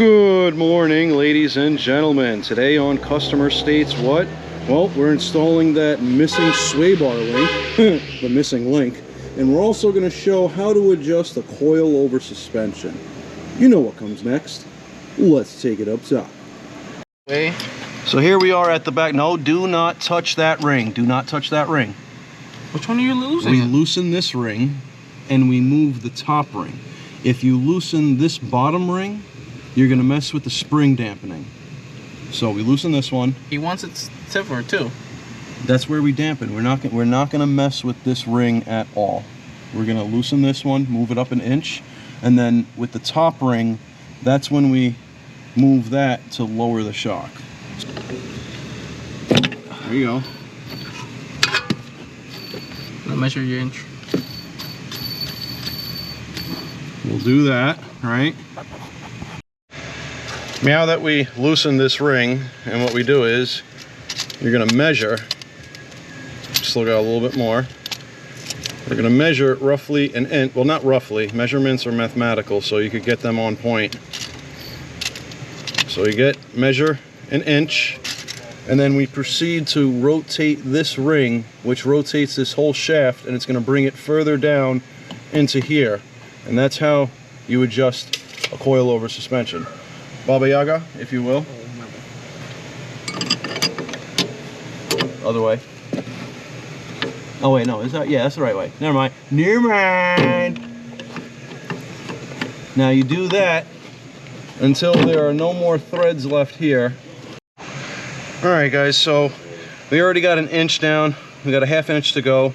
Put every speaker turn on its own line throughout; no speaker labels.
Good morning, ladies and gentlemen. Today on Customer States what? Well, we're installing that missing sway bar link, the missing link, and we're also going to show how to adjust the coilover suspension. You know what comes next. Let's take it up top.
Okay.
So here we are at the back. No, do not touch that ring. Do not touch that ring.
Which one are you losing?
We loosen this ring and we move the top ring. If you loosen this bottom ring, you're going to mess with the spring dampening. So we loosen this one.
He wants it stiffer too.
That's where we dampen. We're not going to mess with this ring at all. We're going to loosen this one, move it up an inch, and then with the top ring, that's when we move that to lower the shock. There you go.
Now measure your inch.
We'll do that, right? Now that we loosen this ring, and what we do is, you're going to measure, just look out a little bit more. We're going to measure roughly an inch, well not roughly, measurements are mathematical, so you could get them on point. So you measure an inch, and then we proceed to rotate this ring, which rotates this whole shaft, and it's going to bring it further down into here. And that's how you adjust a coilover suspension. Baba Yaga, if you will. Other way. Oh wait, no, is that? Yeah, that's the right way. Never mind. Never mind. Now you do that until there are no more threads left here. Alright guys, so we already got an inch down. We got a ½ inch to go.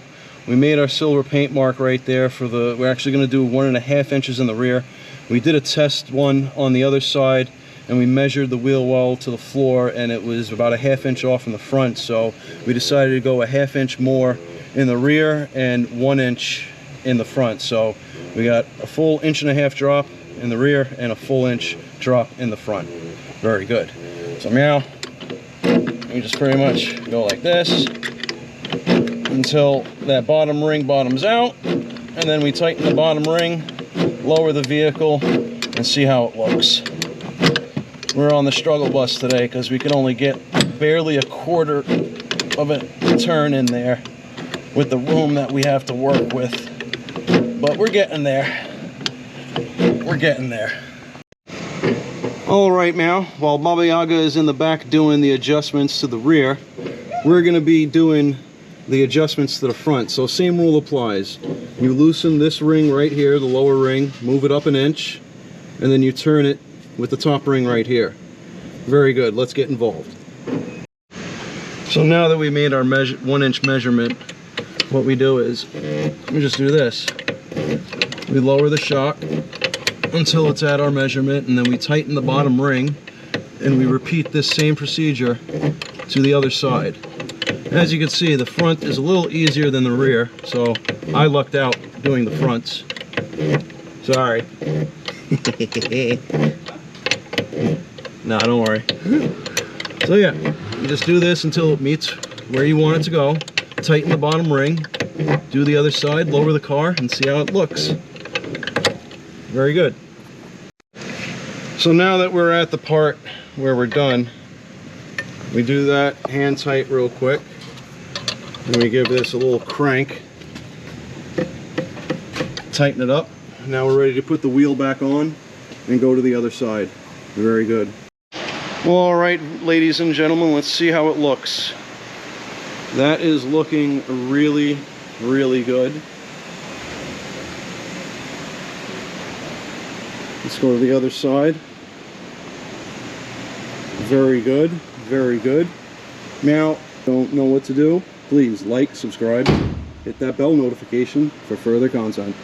We made our silver paint mark right there for the, we're actually going to do 1.5 inches in the rear. We did a test one on the other side, and we measured the wheel well to the floor, and it was about a ½ inch off in the front, so we decided to go a ½ inch more in the rear and 1 inch in the front. So we got a full 1.5 inch drop in the rear and a full inch drop in the front. Very good. So now we just pretty much go like this until that bottom ring bottoms out, and then we tighten the bottom ring, lower the vehicle, and see how it looks. We're on the struggle bus today because we can only get barely 1/4 of a turn in there with the room that we have to work with, but we're getting there. We're getting there. All right, now while Baba Yaga is in the back doing the adjustments to the rear, we're going to be doing the adjustments to the front. So same rule applies. You loosen this ring right here, the lower ring, move it up an inch, and then you turn it with the top ring right here. Very good. Let's get involved. So now that we made our 1 inch measurement, what we do is we just do this. We lower the shock until it's at our measurement, and then we tighten the bottom ring, and we repeat this same procedure to the other side. As you can see, the front is a little easier than the rear, so I lucked out doing the fronts. Sorry. Nah, don't worry. So yeah, you just do this until it meets where you want it to go. Tighten the bottom ring, do the other side, lower the car, and see how it looks. Very good. So now that we're at the part where we're done, we do that hand tight real quick, and we give this a little crank, tighten it up. Now we're ready to put the wheel back on and go to the other side. Very good. Well, all right, ladies and gentlemen, let's see how it looks. That is looking really, really good. Let's go to the other side. Very good, very good. Now, don't know what to do? Please like, subscribe, hit that bell notification for further content.